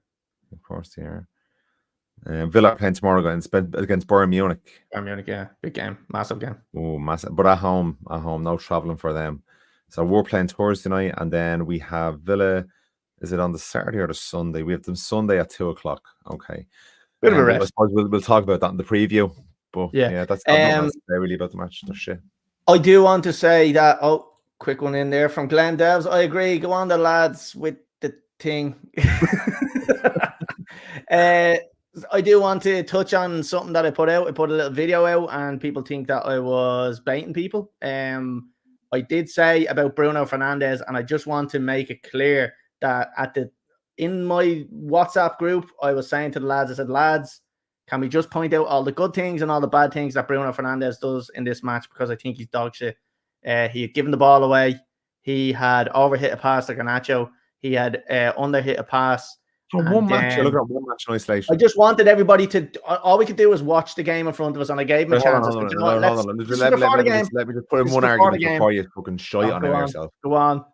[SPEAKER 3] Of course they are. Villa are playing tomorrow against Bayern Munich.
[SPEAKER 2] Bayern Munich, yeah, big game, massive game.
[SPEAKER 3] Oh, massive! But at home, no traveling for them. So we're playing Thursday night, and then we have Villa. Is it on the Saturday or the Sunday? We have them Sunday at 2:00. Okay.
[SPEAKER 2] Bit of a rest.
[SPEAKER 3] I suppose we'll talk about that in the preview. But yeah that's really about the match. That's shit.
[SPEAKER 2] I do want to say that. Oh, quick one in there from Glenn Devs. I agree. Go on, the lads with the thing. I do want to touch on something that I put out. I put a little video out, and people think that I was baiting people. I did say about Bruno Fernandes, and I just want to make it clear that in my WhatsApp group, I was saying to the lads, I said, lads, can we just point out all the good things and all the bad things that Bruno Fernandes does in this match? Because I think he's dog shit. He had given the ball away. He had overhit a pass to Garnacho. He had underhit a pass.
[SPEAKER 3] From one match, you look at one match in isolation.
[SPEAKER 2] I just wanted everybody to. All we could do was watch the game in front of us, and I gave him a chance.
[SPEAKER 3] Let me just put in one argument before you fucking shite on yourself.
[SPEAKER 2] Go on.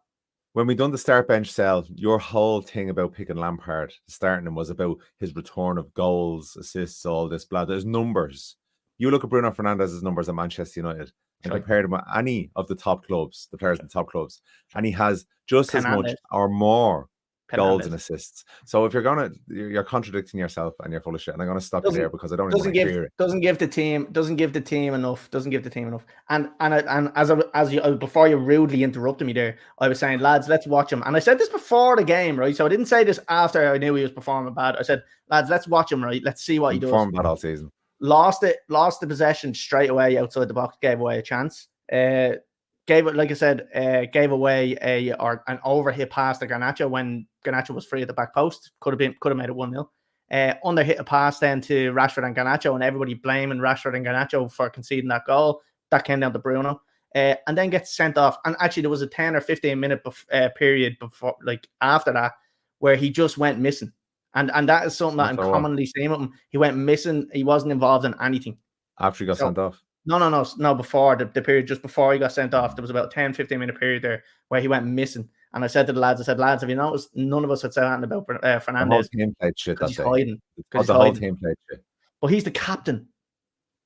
[SPEAKER 3] When we done the start bench sell, your whole thing about picking Lampard, starting him, was about his return of goals, assists, all this blah. There's numbers. You look at Bruno Fernandes' numbers at Manchester United and compare them with any of the top clubs, the players in the top clubs, and he has just as much or more goals and assists. So if you're contradicting yourself and you're full of shit, and I'm gonna stop you there because I don't want to hear it.
[SPEAKER 2] Doesn't give the team enough. And as you before you rudely interrupted me there, I was saying, lads, let's watch him. And I said this before the game, right? So I didn't say this after I knew he was performing bad. I said, lads, let's watch him, right? Let's see what he does.
[SPEAKER 3] Performed bad all season.
[SPEAKER 2] Lost the possession straight away outside the box. Gave away a chance. Gave away an overhit pass to Garnacho when Garnacho was free at the back post. Could have made it 1-0. Underhit a pass then to Rashford and Garnacho, and everybody blaming Rashford and Garnacho for conceding that goal. That came down to Bruno. And then gets sent off. And actually, there was a 10 or 15 minute period before, like after that, where he just went missing. And that is something that I'm commonly seeing with him. He went missing. He wasn't involved in anything.
[SPEAKER 3] After he got sent off?
[SPEAKER 2] No, before the period, just before he got sent off, there was about a 10, 15 minute period there where he went missing. And I said to the lads, lads, have you noticed none of us had said anything about Fernandes?
[SPEAKER 3] The whole team played shit that day.
[SPEAKER 2] Hiding.
[SPEAKER 3] The whole team played shit.
[SPEAKER 2] But he's the captain.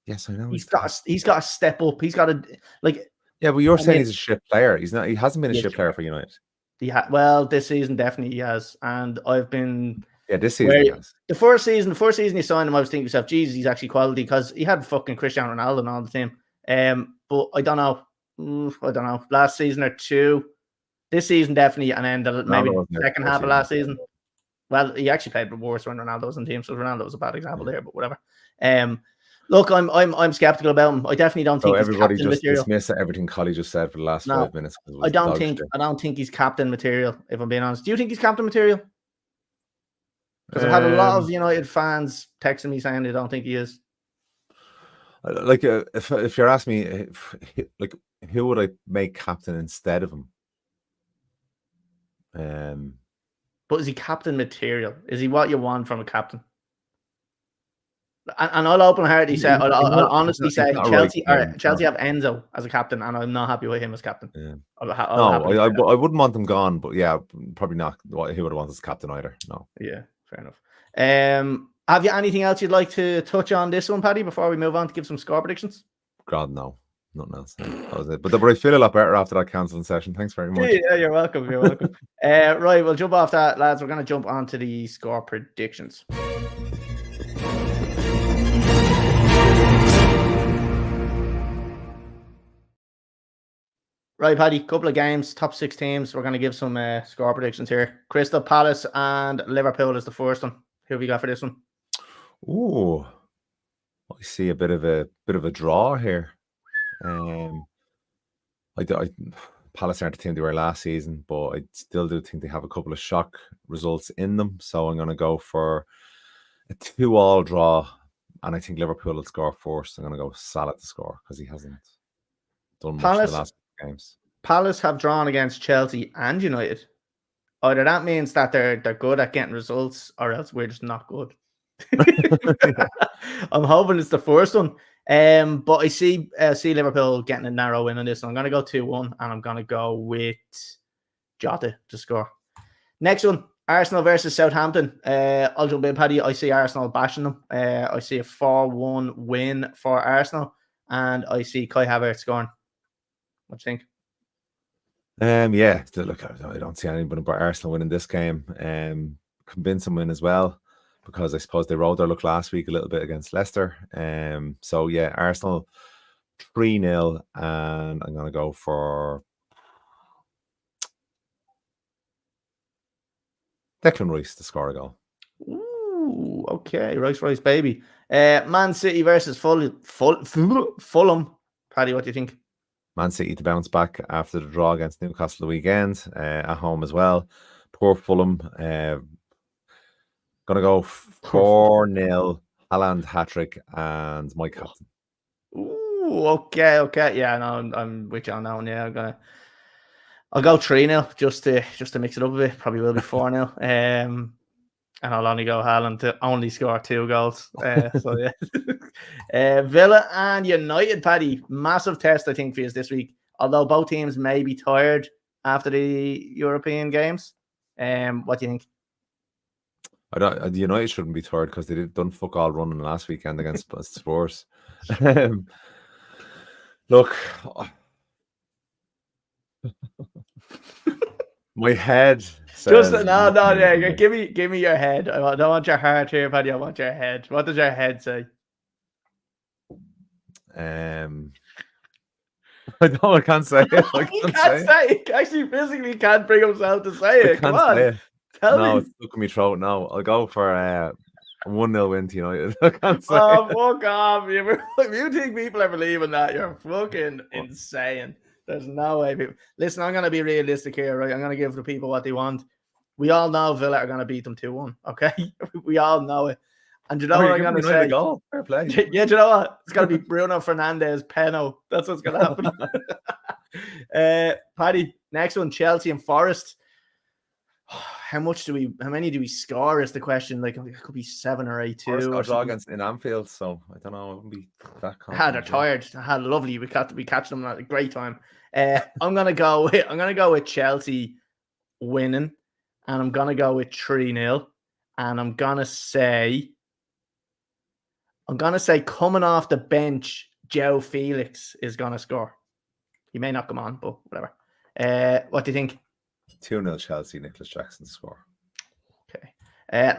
[SPEAKER 3] Yes, I know.
[SPEAKER 2] He's got to step up. He's got to, like.
[SPEAKER 3] Yeah, but you're saying he's a shit player. He's not. He hasn't been a shit player for United.
[SPEAKER 2] Well, this season definitely he has. And I've been.
[SPEAKER 3] Yeah, this season he has.
[SPEAKER 2] The first season you signed him, I was thinking to myself, Jesus, he's actually quality, because he had fucking Cristiano Ronaldo and all the team. But I don't know. Last season or two, this season definitely, and then maybe the second half of last season. Well, he actually played worse when Ronaldo was in the team, so Ronaldo was a bad example there. But whatever. Look, I'm skeptical about him. I definitely don't think
[SPEAKER 3] everybody
[SPEAKER 2] he's captain
[SPEAKER 3] just
[SPEAKER 2] material.
[SPEAKER 3] dismiss everything Colly just said for the last 5 minutes.
[SPEAKER 2] I don't think he's captain material, if I'm being honest. Do you think he's captain material? Because I've had a lot of United fans texting me saying they don't think he is.
[SPEAKER 3] Like, if you're asking me, like, who would I make captain instead of him?
[SPEAKER 2] But is he captain material? Is he what you want from a captain? And I'll open-heartedly say, I'll honestly say, Chelsea have Enzo as a captain, and I'm not happy with him as captain.
[SPEAKER 3] Yeah. I wouldn't want him gone, but yeah, probably not. Who would I want as captain either? No.
[SPEAKER 2] Yeah, fair enough. Have you anything else you'd like to touch on this one, Paddy, before we move on to give some score predictions?
[SPEAKER 3] God, no. Nothing else. That was it. But I feel a lot better after that cancelling session. Thanks very much.
[SPEAKER 2] Yeah, you're welcome. Right, we'll jump off that, lads. We're going to jump on to the score predictions. Right, Paddy, couple of games, top 6 teams. We're going to give some score predictions here. Crystal Palace and Liverpool is the first one. Who have you got for this one?
[SPEAKER 3] Ooh, I see a bit of a draw here. Palace aren't the team they were last season, but I still do think they have a couple of shock results in them. So I'm going to go for a 2-2 draw, and I think Liverpool will score first. I'm going to go Salah to score because he hasn't done much in the last games.
[SPEAKER 2] Palace have drawn against Chelsea and United. Either that means that they're good at getting results, or else we're just not good. I'm hoping it's the first one. But I see Liverpool getting a narrow win on this. So I'm going to go 2-1, and I'm going to go with Jota to score. Next one, Arsenal versus Southampton. I'll jump in, Paddy. I see Arsenal bashing them. I see a 4-1 win for Arsenal, and I see Kai Havertz scoring. What do you think?
[SPEAKER 3] Yeah, look, I don't see anybody but Arsenal winning this game. Convincing win as well, because I suppose they rode their luck last week a little bit against Leicester. So yeah, Arsenal 3-0, and I'm going to go for Declan Rice to score a goal.
[SPEAKER 2] Ooh, okay. Rice, baby. Man City versus Fulham. Paddy, what do you think?
[SPEAKER 3] Man City to bounce back after the draw against Newcastle the weekend, at home as well. Poor Fulham. Gonna go 4-0. Haaland hat-trick and my captain.
[SPEAKER 2] Ooh, okay. Yeah, no, I'm with you on that one. Yeah, I'll go 3-0 just to mix it up a bit. Probably will be 4-0. And I'll only go Haaland to only score 2 goals. So yeah. Villa and United, Paddy. Massive test, I think, for you this week. Although both teams may be tired after the European games. What do you think?
[SPEAKER 3] The United shouldn't be tired because they done fuck all running last weekend against Spurs. Look, my head says...
[SPEAKER 2] Just no. Give me your head. I don't want your heart here, Paddy. I want your head. What does your head say?
[SPEAKER 3] I can't say it.
[SPEAKER 2] He can't say it. He actually physically can't bring himself to say it. Come on. Tell me.
[SPEAKER 3] It's stuck in my throat now. I'll go for a 1-0 win to United. I can't say
[SPEAKER 2] it. Fuck off. If you think people are believing that, you're fucking insane. There's no way people... Listen, I'm going to be realistic here, right? I'm going to give the people what they want. We all know Villa are going to beat them 2-1, okay? We all know it. And do you know what I'm going to say?
[SPEAKER 3] Goal. Fair play.
[SPEAKER 2] Yeah, do you know what? It's going to be Bruno Fernandes, Peno. That's what's going to happen. Paddy, next one, Chelsea and Forest. How many do we score is the question. Like, it could be 7 or 8 too.
[SPEAKER 3] Or draw against in Anfield, so I don't know. It wouldn't be that
[SPEAKER 2] they're tired. Lovely. We catch them at a great time. I'm gonna go with Chelsea winning, and I'm gonna go with 3-0, and I'm gonna say coming off the bench, Joe Felix is gonna score. He may not come on, but whatever. What do you think?
[SPEAKER 3] 2-0 Chelsea, Nicholas Jackson score.
[SPEAKER 2] Okay.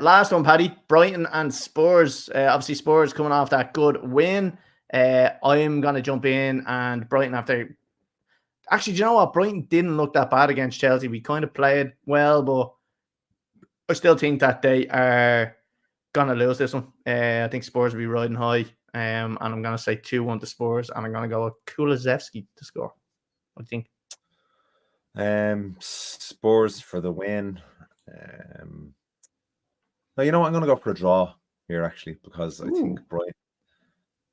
[SPEAKER 2] Last one, Paddy. Brighton and Spurs. Obviously, Spurs coming off that good win. I'm going to jump in, and Brighton after... Actually, do you know what? Brighton didn't look that bad against Chelsea. We kind of played well, but I still think that they are going to lose this one. I think Spurs will be riding high, and I'm going to say 2-1 to Spurs, and I'm going to go with Kulusevski to score. What do you think?
[SPEAKER 3] Spurs for the win. Now, you know what? I'm going to go for a draw here, actually, because I think Brighton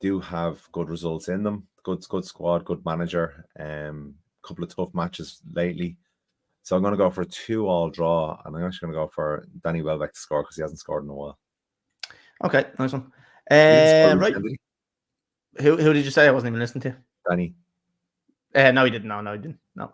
[SPEAKER 3] do have good results in them. Good squad, good manager. Couple of tough matches lately. So I'm going to go for a 2-2 draw, and I'm actually going to go for Danny Welbeck to score because he hasn't scored in a while.
[SPEAKER 2] Okay, nice one. Right. Who did you say? I wasn't even listening to.
[SPEAKER 3] Danny.
[SPEAKER 2] No, he didn't. No, he didn't. No.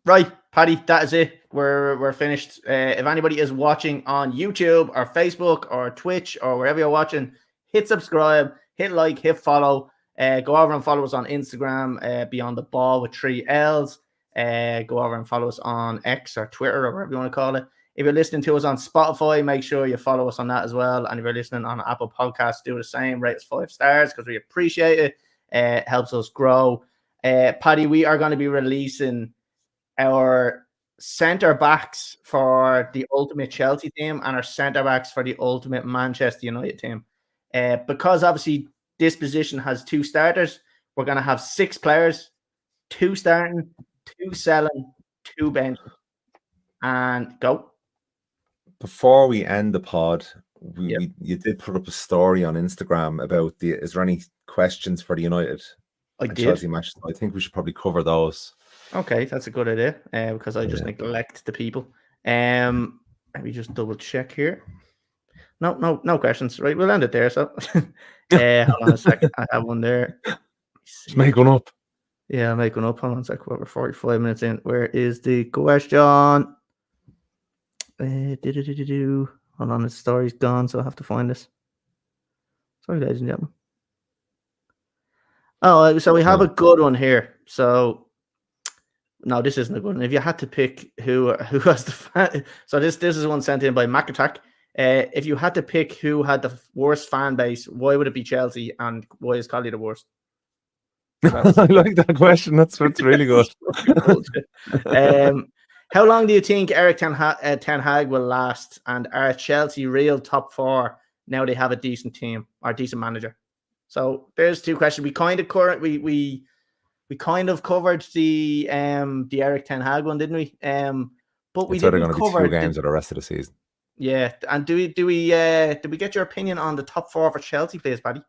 [SPEAKER 2] Right, Paddy, that is it. We're finished. If anybody is watching on YouTube or Facebook or Twitch or wherever you're watching, hit subscribe, hit like, hit follow. Go over and follow us on Instagram, Beyond the Ball with 3 L's. Go over and follow us on X or Twitter or whatever you want to call it. If you're listening to us on Spotify, make sure you follow us on that as well. And if you're listening on Apple Podcasts, do the same. Rate us 5 stars because we appreciate it. It helps us grow. Paddy, we are going to be releasing our centre backs for the ultimate Chelsea team and our centre backs for the ultimate Manchester United team. Because obviously this position has 2 starters, we're going to have 6 players, 2 starting, 2 selling, 2 bench, and go.
[SPEAKER 3] Before we end the pod, you did put up a story on Instagram about is there any questions for the United Chelsea match? I think we should probably cover those.
[SPEAKER 2] Okay, that's a good idea because I just neglect the people. Let me just double check here. No questions. Right, we'll end it there. So, hold on a second. I have one there.
[SPEAKER 3] Just make one up.
[SPEAKER 2] Yeah, I'll make one up. Hold on a second. We're 45 minutes in. Where is the question? Hold on, the story's gone, so I have to find this. Sorry, ladies and gentlemen. Oh, so we have a good one here. So, no, this isn't a good one. If you had to pick who has the fan, so this is one sent in by MacAttack. If you had to pick who had the worst fan base, why would it be Chelsea, and why is Colly the worst?
[SPEAKER 3] I like that question. That's really good.
[SPEAKER 2] How long do you think Eric Ten Hag will last? And are Chelsea real top 4 now they have a decent team or decent manager? So there's 2 questions. We kind of covered the Eric Ten Hag one, didn't we? But we
[SPEAKER 3] It's either
[SPEAKER 2] didn't
[SPEAKER 3] going to be
[SPEAKER 2] cover
[SPEAKER 3] 2 games or the rest of the season.
[SPEAKER 2] Yeah, and did we get your opinion on the top 4 for Chelsea, please, Paddy?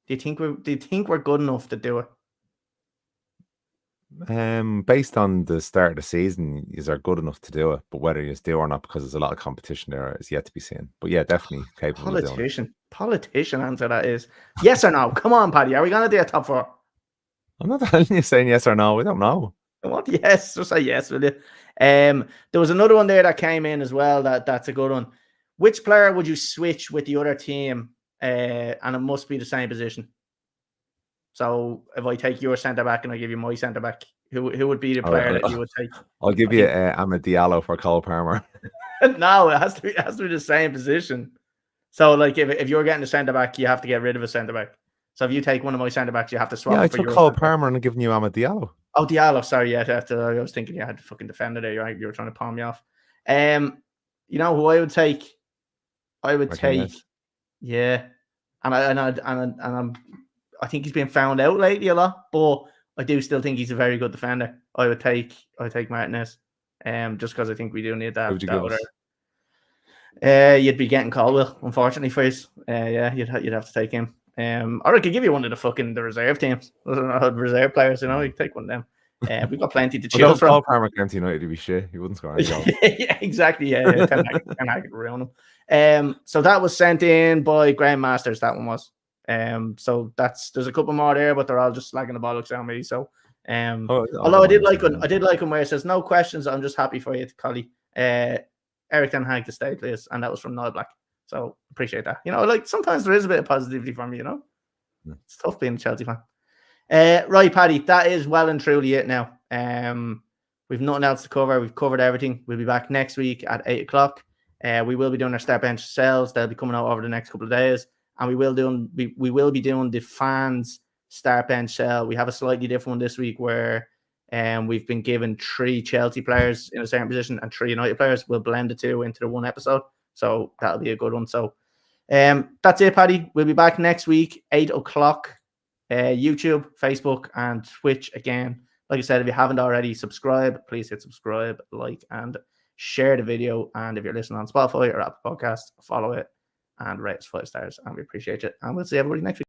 [SPEAKER 2] Do you think we're good enough to do it?
[SPEAKER 3] Based on the start of the season, is are good enough to do it, but whether you do or not, because there's a lot of competition there, is yet to be seen. But yeah, definitely capable of doing it.
[SPEAKER 2] Politician answer that is yes or no. Come on, Paddy, are we going to do a top 4?
[SPEAKER 3] I'm not telling you saying yes or no. We don't know.
[SPEAKER 2] What? Yes, just say yes, will you? There was another one there that came in as well. That's a good one. Which player would you switch with the other team? And it must be the same position. So if I take your centre back and I give you my centre back, who would be the player that you would take?
[SPEAKER 3] I'll give you Amad Diallo for Cole Palmer.
[SPEAKER 2] No, it has to be the same position. So like if you're getting a centre back, you have to get rid of a centre back. So if you take one of my centre backs, you have to swap.
[SPEAKER 3] Yeah, I took Cole Palmer and I'm giving you Amad Diallo.
[SPEAKER 2] Oh, Diallo. Sorry, yeah. I was thinking you had the fucking defender there. Right? You were trying to palm me off. You know who I would take? I would take. Yeah, I think he's been found out lately a lot, but I do still think he's a very good defender. I would take Martinez, just because I think we do need that.
[SPEAKER 3] Who'd you give us?
[SPEAKER 2] You'd be getting Caldwell, unfortunately for us. Yeah, you'd have to take him. Or I could give you one of the reserve teams, reserve players. You know, you take one of them. We've got plenty to choose from.
[SPEAKER 3] Cole Palmer came to United to be shit. He wouldn't score any goals.
[SPEAKER 2] Yeah, exactly. Yeah, Ten Hag could ruin him. So that was sent in by Graham Masters. That one was. So there's a couple more there, but they're all just slagging the bollocks on me. So, although I did like one where it says no questions. I'm just happy for you, Colly. Eric Ten Hag to stay, please, and that was from Noel Black. So appreciate that. You know, like sometimes there is a bit of positivity from you. You know, It's tough being a Chelsea fan. Right, Paddy, that is well and truly it now. We've nothing else to cover. We've covered everything. We'll be back next week at 8:00. We will be doing our start bench sales. They'll be coming out over the next couple of days. And we will be doing the fans start bench sale. We have a slightly different one this week where we've been given 3 Chelsea players in a certain position and 3 United players. We'll blend the 2 into the one episode. So that'll be a good one. So that's it, Paddy. We'll be back next week, 8:00. YouTube, Facebook, and Twitch again. Like I said, if you haven't already, subscribe. Please hit subscribe, like, and share the video. And if you're listening on Spotify or Apple Podcasts, follow it and rate us 5 stars. And we appreciate it. And we'll see everybody next week.